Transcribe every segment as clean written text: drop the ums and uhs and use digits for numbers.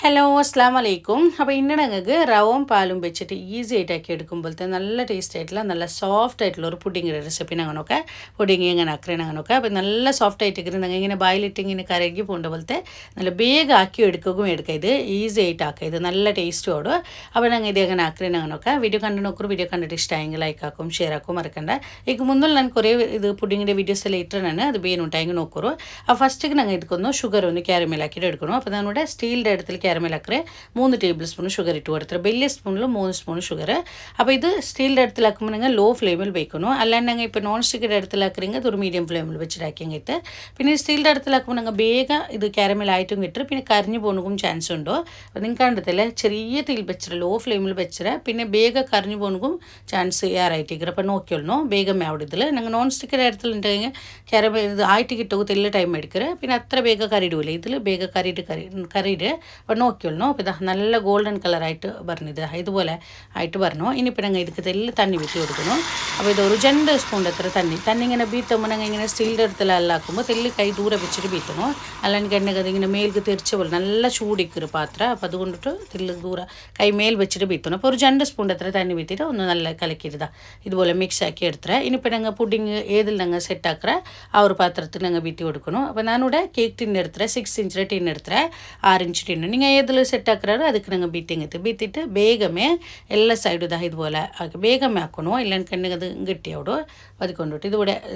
Hello അസ്സാം വലൈക്കും. അപ്പോൾ ഇന്ന് ഞങ്ങൾക്ക് റവയും പാലും വെച്ചിട്ട് ഈസി ആയിട്ടാക്കി എടുക്കുമ്പോഴത്തെ നല്ല ടേസ്റ്റ് ആയിട്ടുള്ള നല്ല സോഫ്റ്റ് ആയിട്ടുള്ള ഒരു പുഡിങ്ങിൻ്റെ റെസിപ്പി ഞങ്ങനൊക്കെ പുഡിങ് എങ്ങനെ ആക്കണേ ഞങ്ങനൊക്കെ അപ്പോൾ നല്ല സോഫ്റ്റ് ആയിട്ട് ഞങ്ങൾ ഇങ്ങനെ ബായിലിട്ട് ഇങ്ങനെ കരകി പോകേണ്ട പോലത്തെ നല്ല വേഗം ആക്കി എടുക്കുകയും എടുക്കുക. ഇത് ഈസി ആയിട്ട് ആക്കുക, ഇത് നല്ല ടേസ്റ്റോട്. അപ്പോൾ ഞങ്ങൾ ഇത് എങ്ങനെ ആക്കണേ ഞങ്ങനൊക്കെ വീഡിയോ കണ്ടു നോക്കൂ. വീഡിയോ കണ്ടിട്ട് ഇഷ്ടമായെങ്കിൽ ലൈക്ക് ആക്കും ഷെയർ ആക്കും മറക്കണ്ട. ಈಗ ಮುಂದೊಂದು ನಾನು ಕೊರೇ ಇದು ಪುಡಿಂಗಿൻ്റെ വീഡിയോസ് എല്ലാം ഇട്ട് ഞാൻ അത് ಬೇನುಂಟಾಗಿ ನೋಕ್ಕರು. ಆ ಫಸ್ಟಿಗೆ ನಂಗೆ ಇದಕ್ಕೊಂದು ಶುಗರ್ ಒಂದು ಕ್ಯಾರಮೆಲ್ ಹಾಕಿಟ್ಟು എടുക്കണം. അപ്പോൾ ഞാനിവിടെ സ്റ്റീലിൻ്റെ അടുത്തിൽ ക്യാരമൽ ആക്കറേ 3 ടേബിൾ സ്പൂൺ ഷുഗർ ഇട്ട് കൊടുത്തത്, വലിയ സ്പൂണിൽ 3 സ്പൂൺ ഷുഗർ. അപ്പോൾ ഇത് സ്റ്റീലിൻ്റെ അടുത്തിലാക്കുമ്പോൾ നിങ്ങൾ ലോ ഫ്ലെയിമിൽ വെക്കണം. അല്ലാണ്ട് ഞങ്ങൾ ഇപ്പോൾ നോൺ സ്റ്റിക്കിൻ്റെ അടുത്തിലാക്കറിയെങ്കിൽ അതൊരു മീഡിയം ഫ്ലെയിമിൽ വെച്ചിട്ടാക്കിയെങ്കിൽ. പിന്നെ സ്റ്റീലിൻ്റെ അടുത്തിലാക്കുമ്പോൾ ഞങ്ങൾ വേഗം ഇത് ക്യാരമലായിട്ടും കിട്ടും, പിന്നെ കരിഞ്ഞു പോകുന്നതും ചാൻസ് ഉണ്ടോ. അപ്പോൾ നിങ്ങൾക്ക് കണ്ടത്തില്ലേ ചെറിയ തീയിൽ വെച്ചിട്ട് ലോ ഫ്ലെയിമിൽ വെച്ചിട്ട് പിന്നെ വേഗം കരിഞ്ഞു പോകുന്നതും ചാൻസ് ഏറായിട്ടിരിക്കും. അപ്പോൾ നോക്കിയോളൂ വേഗമേ അവിടെ ഇതിൽ ഞങ്ങൾ നോൺ സ്റ്റിക്കിൻ്റെ അടുത്തിലുണ്ടെങ്കിൽ ക്യാരമൽ ഇത് ആയിട്ട് കിട്ടും തെല്ല ടൈം എടുക്കുക, പിന്നെ അത്ര വേഗം കറിയിടൂല. ഇതിൽ വേഗം കറിയിട്ട് അപ്പോൾ നോക്കിയോളൂ. അപ്പോൾ ഇതാ നല്ല ഗോൾഡൻ കളറായിട്ട് പറഞ്ഞത് ഇതുപോലെ ആയിട്ട് പറഞ്ഞു. ഇനിയിപ്പോൾ ഞങ്ങൾ ഇതിക്ക് തെല്ല് തണ്ണി വിട്ട് കൊടുക്കണം. അപ്പോൾ ഇത് ഒരു 2 സ്പൂണിൻ്റെ അത്ര തണ്ണി ഇങ്ങനെ ബീറ്റുമ്പോൾ ഞങ്ങൾ ഇങ്ങനെ സ്റ്റീലിൻ്റെ അടുത്തെല്ലാം ആക്കുമ്പോൾ തെല്ല് കൈ ദൂരെ വെച്ചിട്ട് ബീറ്റണം. അല്ലെങ്കിൽ എണ്ണ അതിങ്ങനെ മേൽക്ക് തെറിച്ച പോലെ നല്ല ചൂടിക്കൊരു പാത്രം. അപ്പോൾ അതുകൊണ്ടിട്ട് തെല്ല് ദൂരെ കൈ മേൽ വെച്ചിട്ട് ബീറ്റണം. അപ്പോൾ ഒരു 2 സ്പൂണിൻ്റെ അത്ര തണ്ണി വിറ്റിട്ട് ഒന്ന് നല്ല കലക്കിയിരുതാ ഇതുപോലെ മിക്സ് ആക്കി എടുത്തേ. ഇനിയിപ്പോൾ ഞങ്ങൾ പുഡിങ് ഏതിൽ ഞങ്ങൾ സെറ്റ് ആക്കുക ആ ഒരു പാത്രത്തിൽ ഞങ്ങൾ ബീറ്റി കൊടുക്കണം. അപ്പോൾ ഞാനിവിടെ കേക്ക് ടിൻ എടുത്തേ, 6 ഇഞ്ചിൻ്റെ ടിൻ എടുത്തേ, 6 ഇഞ്ച് ടിൻ. നിങ്ങൾ ഏതിൽ സെറ്റ് ആക്കുறாரோ ಅದಕ್ಕೆ ഞങ്ങൾ ബീറ്റിട്ട് ಬೇಗമേ എല്ലാ സൈഡും ഇതാ ഇതുപോലെ ആക്കി ಬೇಗമേ ആക്കണോ. ഇല്ലാണ്ട് കണ്ണിಗೆ ಅದು ಗಟ್ಟಿಯಾವಡು ಅದಕ್ಕೊಂಡ್ಬಿಟ್ಟು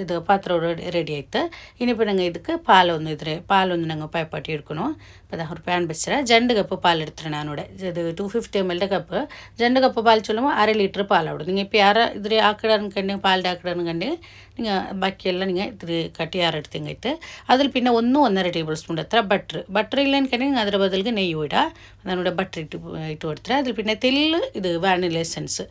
ಇದು ಪಾತ್ರ ರೆಡಿ ಆಯ್ತು. ಇನಿപ്പോൾ ഞങ്ങൾ ಇದಕ್ಕೆ പാലൊന്ന് ഞങ്ങൾ പൈപ്പാട്ടി എടുക്കണം. അപ്പോൾ ഒരു പാൻ വെച്ചാൽ 2 കപ്പ് പാൽ എടുത്തിട്ട് ഞാനിവിടെ ഇത് 250 ml കപ്പ് 2 കപ്പ് പാൽ ചൊല്ലുമ്പോൾ 1/2 ലിറ്റർ പാലാവിടും. നിങ്ങൾ ഇപ്പോൾ ಯಾರು ಇದ್ರ ಹಾಕಿಡೋನ್ ಕಂಡು പാലിൻ്റെ ಹಾಕಿಡೋನ್ ಕಂಡು നിങ്ങൾ ബാക്കിയെല്ലാം നിങ്ങൾ ഇത്തിരി കട്ടി എടുത്തെങ്കിട്ട് അതിൽ പിന്നെ 1-1.5 ടേബിൾ സ്പൂൺ അത്ര ബട്ടർ ഇല്ലെന്ന് കണ്ടെങ്കിൽ അതിൻ്റെ ബദലിക്ക് നെയ്യ് ഇടാം. ഞാനിവിടെ ബട്ടർ ഇട്ട് കൊടുത്തത്. അതിൽ പിന്നെ തെല്ല് ഇത് വാനില എസൻസ്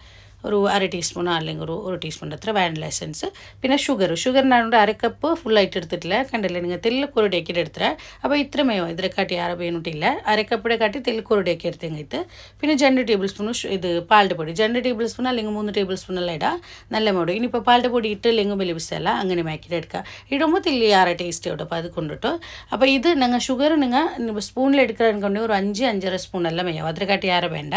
ഒരു 1/2 ടീസ്പൂൺ അല്ലെങ്കിൽ ഒരു ടീസ്പൂൺ അത്ര വാനില എസൻസ്, പിന്നെ ഷുഗർ ഞാനിവിടെ 1/2 കപ്പ് ഫുള്ളായിട്ട് എടുത്തിട്ടില്ല, കണ്ടില്ലേ നിങ്ങൾ തെല്ല് കുരുടിയാക്കിയിട്ട് എടുത്തത്. അപ്പോൾ ഇത്രമേയോ ഇതിനെ കാട്ടി ആറ് വേണിട്ടില്ല, 1/2 കപ്പിടെ കാട്ടി തെല്ല് കുരുടിയാക്കി എടുത്തെങ്കിട്ട്. പിന്നെ 2 ടേബിൾ സ്പൂൺ ഇത് പാലിൻ്റെ പൊടി 2 ടേബിൾ സ്പൂൺ അല്ലെങ്കിൽ 3 ടേബിൾ സ്പൂൺ എല്ലാം ഇടാം. നല്ല മോട് ഇനിയിപ്പോൾ പാലിൻ്റെ പൊടി ഇട്ടില്ലെങ്കിൽ വലിയ വിസല്ല അങ്ങനെ മാക്കിയിട്ട് എടുക്കുക. ഇടുമ്പോൾ തെല്ല് ആറ് ടേസ്റ്റ് ഇടും. അപ്പോൾ അത് കൊണ്ടിട്ട് അപ്പോൾ ഇത് നിങ്ങൾ ഷുഗർ നിങ്ങൾ സ്പൂണിൽ എടുക്കുകയാണെങ്കിൽ ഒരു 5-5.5 സ്പൂൺ എല്ലാം മേയോ അതിനെ കാട്ടി ആറ് വേണ്ട.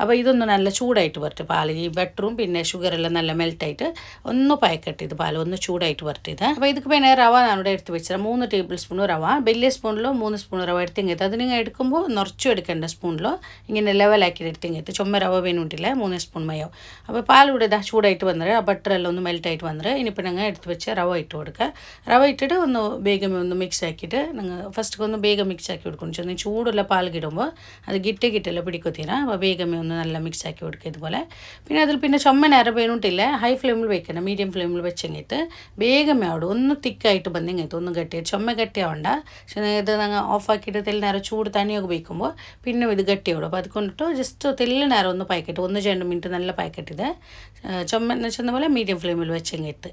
അപ്പോൾ ഇതൊന്ന് നല്ല ചൂടായിട്ട് വരട്ടെ പാൽ ഈ ബട്ടറും പിന്നെ ഷുഗറെല്ലാം നല്ല മെൽറ്റായിട്ട് ഒന്ന് പായക്കട്ട് ഇത് പാൽ ഒന്ന് ചൂടായിട്ട് വരട്ടിയത്. അപ്പോൾ ഇതിക്ക് പിന്നെ റവ ഞാനിവിടെ എടുത്ത് വെച്ചാൽ 3 ടേബിൾ സ്പൂൺ റവ, വലിയ സ്പൂണിലോ 3 സ്പൂൺ റവ എടുത്തെങ്കിൽ അത് നിങ്ങൾ എടുക്കുമ്പോൾ നിറച്ചും എടുക്കേണ്ട സ്പൂണിലോ ഇങ്ങനെ ലെവലാക്കി എടുത്തെങ്കിൽ ചുമ റവ വേണ്ടില്ല 3 സ്പൂൺ മയോ. അപ്പോൾ പാലിവിടെ ഇതാ ചൂടായിട്ട് വന്നത് ആ ബട്ടറെല്ലാം ഒന്ന് മെൽറ്റായിട്ട് വന്നത്. ഇനിയിപ്പോൾ ഞങ്ങൾ എടുത്ത് വെച്ച് റവ ഇട്ട് കൊടുക്കുക. റവ ഇട്ടിട്ട് ഒന്ന് വേഗം ഒന്ന് മിക്സ് ആക്കിയിട്ട് നിങ്ങൾ ഫസ്റ്റ് ഒന്ന് വേഗം മിക്സ് ആക്കി കൊടുക്കണം. ചെന്ന് ചൂടുള്ള പാൽ കിടുമ്പോൾ അത് കിട്ടെല്ലാം പിടിക്കത്തീരാ. അപ്പോൾ വേഗമേ ഒന്ന് നല്ല മിക്സ് ആക്കി കൊടുക്കുക ഇതുപോലെ. പിന്നെ അതിൽ പിന്നെ ചുമ നേരം വേണിട്ടില്ല, ഹൈ ഫ്ലെയിമിൽ വെക്കണം, മീഡിയം ഫ്ലെയിമിൽ വെച്ചെങ്കിട്ട് വേഗമേ അവിടെ ഒന്ന് തിക്കായിട്ട് ಬಂದೆಂಗೈತೆ ഒന്ന് ಗಟ್ಟಿ ചുമ ಗಟ್ಟಿಯಾവണ്ട. ഇത് ഞങ്ങൾ ഓഫാക്കിയിട്ട് തെല്ല് നേരം ചൂട് തണിയൊക്കെ വയ്ക്കുമ്പോൾ പിന്നെ ഇത് ഗട്ടിയാവിടും. അപ്പോൾ അതുകൊണ്ടിട്ട് ജസ്റ്റ് തെല്ല് നേരം ഒന്ന് പായ്ക്കറ്റ് 1-2 മിനിറ്റ് നല്ല പായ്ക്കറ്റ് ചുമ എന്ന് വെച്ചെന്ന പോലെ മീഡിയം ഫ്ലെയിമിൽ വെച്ചെങ്കിട്ട്.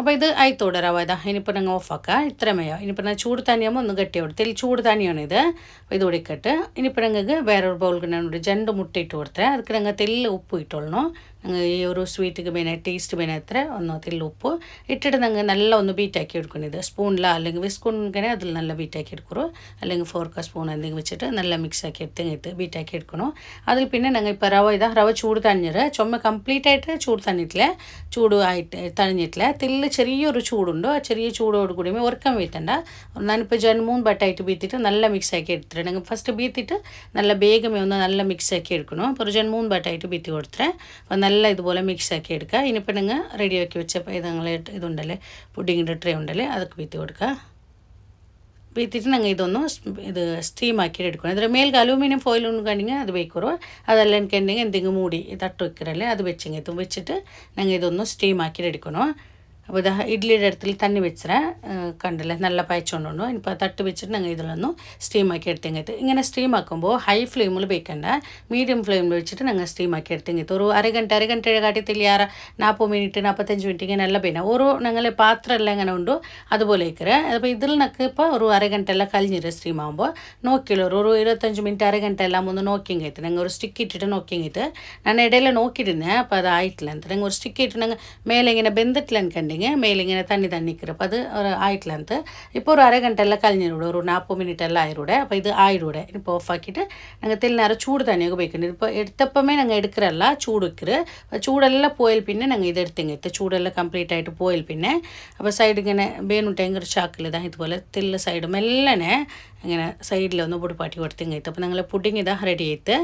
അപ്പോൾ ഇത് ആയിത്തോടെ റവ ഇതാ ഇനിയിപ്പോൾ ഞങ്ങൾ ഓഫാക്കുക ഇത്രമയോ. ഇനിയിപ്പോൾ ഞാൻ ചൂട് തണിയാകുമ്പോൾ ഒന്ന് ഗട്ടിയാവിടും, തെല്ല് ചൂട് തണിയാണിത്. അപ്പോൾ ഇത് ഉടിക്കട്ട് ഇനിയിപ്പോൾ ഞങ്ങൾക്ക് വേറൊരു ബൗൾക്ക് ഞാൻ 2 മുട്ട ഇട്ട് കൊടുത്തേ. ಅದಕ್ಕೆ ഞങ്ങൾ തെല്ല് ഉപ്പ് ഇട്ടോളണം. ഞങ്ങൾ ഈ ഒരു സ്വീറ്റിക്ക് പിന്നെ ടേസ്റ്റ് പിന്നെ എത്ര ഒന്ന് തെല്ല് ഉപ്പ് ഇട്ടിട്ട് ഞങ്ങൾ നല്ല ഒന്ന് ബീറ്റാക്കി എടുക്കണം. ഇത് സ്പൂണില അല്ലെങ്കിൽ വിസ്പൂണിനെ അതിൽ നല്ല ബീറ്റാക്കി എടുക്കണം, അല്ലെങ്കിൽ ഫോർക്ക സ്പൂൺ എന്തെങ്കിലും വെച്ചിട്ട് നല്ല മിക്സ് ആക്കി എടുത്ത് ബീറ്റാക്കി എടുക്കണം. അതിൽ പിന്നെ ഞങ്ങൾ ഇപ്പോൾ റവ ചൂട് തണിഞ്ഞത് ചുമ കംപ്ലീറ്റ് ആയിട്ട് ചൂട് തണിയിട്ടില്ല, ചൂട് ആയിട്ട് തണിഞ്ഞിട്ടില്ല, തെല്ല് ചെറിയൊരു ചൂടുണ്ടോ ആ ചെറിയ ചൂടോട് കൂടി ഉറക്കം വീത്തണ്ട. ഞാനിപ്പോൾ 2-3 ബട്ടായിട്ട് ബീത്തിട്ട് നല്ല മിക്സ് ആക്കി എടുത്തിട്ട് ഞങ്ങൾ ഫസ്റ്റ് ബീത്തിട്ട് നല്ല വേഗമേ ഒന്ന് നല്ല മിക്സ് ആക്കി എടുക്കണം. അപ്പോൾ ഒരു 2-3 ബട്ടായിട്ട് ബീത്തി കൊടുത്തേ. അപ്പോൾ നല്ല ഇതുപോലെ മിക്സ് ആക്കി എടുക്കുക. ഇനിയിപ്പോൾ നിങ്ങൾ റെഡിയാക്കി വെച്ചപ്പോൾ ഇത് ഞങ്ങൾ ഇതുണ്ടല്ലേ പുഡിങ്ങിൻ്റെ ട്രേ ഉണ്ടല്ലേ അതൊക്കെ ബീത്തി കൊടുക്കുക. ബീത്തിട്ട് ഞങ്ങൾ ഇതൊന്ന് സ്റ്റീം ആക്കി എടുക്കണം. അതിൽ മേൽക്ക് അലൂമിനിയം ഫോയിൽ ഉണ്ടെങ്കിൽ അത് വയ്ക്കുറോ, അതെല്ലാം എനിക്കുണ്ടെങ്കിൽ എന്തെങ്കിലും മൂടി തട്ട് വയ്ക്കറല്ലേ അത് വെച്ചെങ്കിൽ വെച്ചിട്ട് ഞങ്ങൾ ഇതൊന്ന് സ്റ്റീം ആക്കി എടുക്കണം. അപ്പോൾ ഇതാ ഇഡ്ഡലിയുടെ അടുത്തിൽ തണ്ണി വെച്ചിട്ട് കണ്ടില്ലേ നല്ല പായച്ചുകൊണ്ടുണ്ടോ ഇപ്പോൾ തട്ട് വെച്ചിട്ട് ഞങ്ങൾ ഇതിലൊന്നും സ്റ്റീമാക്കി എടുത്തെങ്കിട്ട് ഇങ്ങനെ സ്റ്റീമാക്കുമ്പോൾ ഹൈ ഫ്ലെയിമിൽ വെക്കണ്ട മീഡിയം ഫ്ലെയിമിൽ വെച്ചിട്ട് ഞങ്ങൾ സ്റ്റീമാക്കി എടുത്തെങ്കിട്ട് ഒരു അരഗಂಟೆ കാട്ടിത്തില്ല 40 മിനിറ്റ് 45 മിനിറ്റ് ഇങ്ങനെ എല്ലാം പിന്നെ ഓരോ ഞങ്ങൾ പാത്രം എല്ലാം ഇങ്ങനെ ഉണ്ടോ അതുപോലെ ഇക്കറേ അപ്പോൾ ഇതിൽ നിനക്ക് ഇപ്പോൾ ഒരു അരഗಂಟೆ എല്ലാം കഴിഞ്ഞിട്ട് സ്റ്റീം ആകുമ്പോൾ നോക്കിയല്ലോ ഒരു 25 മിനിറ്റ് അരഗಂಟೆ എല്ലാം ഒന്ന് നോക്കിയെങ്കിട്ട് ഞങ്ങൾ ഒരു സ്റ്റിക്ക് ഇട്ടിട്ട് നോക്കിയെങ്കിട്ട് ഞാൻ ഇടയിൽ നോക്കിയിരുന്നേ അപ്പോൾ അതായിട്ടില്ല ಅಂತ ഞങ്ങൾ ഒരു സ്റ്റിക്ക് ഇട്ട് ഞങ്ങൾ മേലെ ഇങ്ങനെ ಬೆಂದಿട്ടില്ല ಅನ್ಕಂಡಿಗೆ ಮೇಲೆ ഇങ്ങനെ തണ്ണിക്കിറ അപ്പോൾ അത് ആയിട്ടില്ല ಅಂತ ഇപ്പോൾ ഒരു അരഗಂಟೆ എല്ലാം കഴിഞ്ഞിടൂടെ ഒരു 40 മിനിറ്റ് എല്ലാം ആയിരൂടെ അപ്പോൾ ഇത് ആയിരൂടെ ഇപ്പോൾ ഓഫാക്കിയിട്ട് ഞങ്ങൾ തെല്ലിനേരം ചൂട് തന്നെയൊക്കെ ഉപയോഗിക്കേണ്ടത് ഇപ്പോൾ എടുത്തപ്പമേ ഞങ്ങൾ എടുக்கிறല്ല ചൂട് വെക്കറ് ചൂടെല്ലാം പോയാൽ പിന്നെ ഞങ്ങൾ ഇത് എടുത്തെങ്കിട്ട് ചൂടെല്ലാം കംപ്ലീറ്റ് ആയിട്ട് പോയാൽ പിന്നെ അപ്പോൾ സൈഡ് ഇങ്ങനെ ബേനുണ്ടെങ്കിൽ ചാക്കിലിതാ ഇതുപോലെ തെല്ല് സൈഡ് മെല്ലനെ ഇങ്ങനെ സൈഡിലൊന്ന് പൊടിപ്പാട്ടി കൊടുത്തെങ്കിട്ട് അപ്പോൾ ഞങ്ങൾ പുഡിങ് ഇതാ റെഡി ആയിട്ട്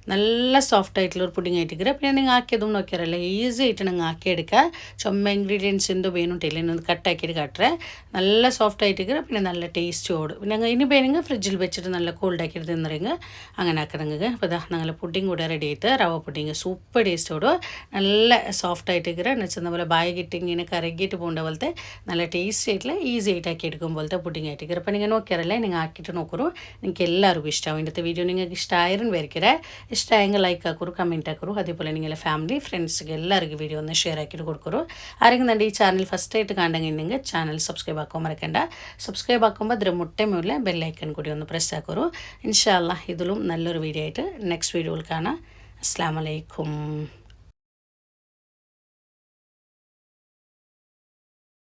നല്ല സോഫ്റ്റ് ആയിട്ടുള്ള ഒരു പുഡിങ് ആയിട്ടിരിക്കുക പിന്നെ നിങ്ങൾ ആക്കിയതും നോക്കിയാറല്ലേ ഈസി ആയിട്ട് ഞങ്ങൾ ആക്കിയെടുക്കുക ചുമ ഇൻഗ്രീഡിയൻസ് എന്തോ വേணுട്ടില്ല ഇന്നൊന്ന് കട്ടാക്കിയിട്ട് കാട്ടറേ നല്ല സോഫ്റ്റ് ആയിട്ടിരിക്കുക പിന്നെ നല്ല ടേസ്റ്റോട് പിന്നെ ഞങ്ങൾ ഇനി വേണമെങ്കിൽ ഫ്രിഡ്ജിൽ വെച്ചിട്ട് നല്ല കോൾഡാക്കിയിട്ട് തിന്നറിങ്ങ് അങ്ങനെ ആക്കണമെങ്കിൽ അപ്പോൾ ഇതാ ഞങ്ങൾ പുഡിങ് കൂടെ റെഡി ആയിട്ട് റവ പുഡിങ് സൂപ്പർ ടേസ്റ്റോട് നല്ല സോഫ്റ്റ് ആയിട്ടിരിക്കുക എന്നുവെച്ചാൽ നമ്മളെ ബായിക്കിട്ട് ഇങ്ങനെ കരകിയിട്ട് പോകേണ്ട പോലത്തെ നല്ല ടേസ്റ്റ് ആയിട്ടുള്ള ഈസി ആയിട്ട് ആക്കി എടുക്കും പോലത്തെ പുഡിങ് ആയിട്ടിരിക്കുക അപ്പോൾ നിങ്ങൾ നോക്കിയാറല്ലേ നിങ്ങൾ ആക്കിയിട്ട് നോക്കൂ നിങ്ങൾക്ക് എല്ലാവർക്കും ഇഷ്ടമാവും ഇന്നത്തെ വീഡിയോ നിങ്ങൾക്ക് ഇഷ്ടമായിരുന്നു വരയ്ക്കറേ ഇഷ്ടമായെങ്കിൽ ലൈക്ക് ആക്കൂ കമൻറ്റ് ആക്കൂ അതേപോലെ നിങ്ങളുടെ ഫാമിലി ഫ്രണ്ട്സിಗೆ ಎಲ್ಲರಿಗೂ വീഡിയോ ഒന്ന് ഷെയർ ആക്കിയിട്ട് കൊടുക്കൂ ആരെങ്കിലും നമ്മുടെ ഈ ചാനൽ ഫസ്റ്റ് ആയിട്ട് കാണണമെങ്കിൽ ചാനൽ സബ്സ്ക്രൈബ് ആക്കാൻ മറക്കണ്ട സബ്സ്ക്രൈബ് ആക്കുമ്പോൾ അതിൽ മുട്ട മുകളിൽ ബെല്ലൈക്കൺ കൂടി ഒന്ന് പ്രസ് ആക്കൂ ഇൻഷാ അല്ലാഹ് ഇതിലും നല്ലൊരു വീഡിയോ ആയിട്ട് നെക്സ്റ്റ് വീഡിയോയിൽ കാണാം അസ്സലാമു അലൈക്കും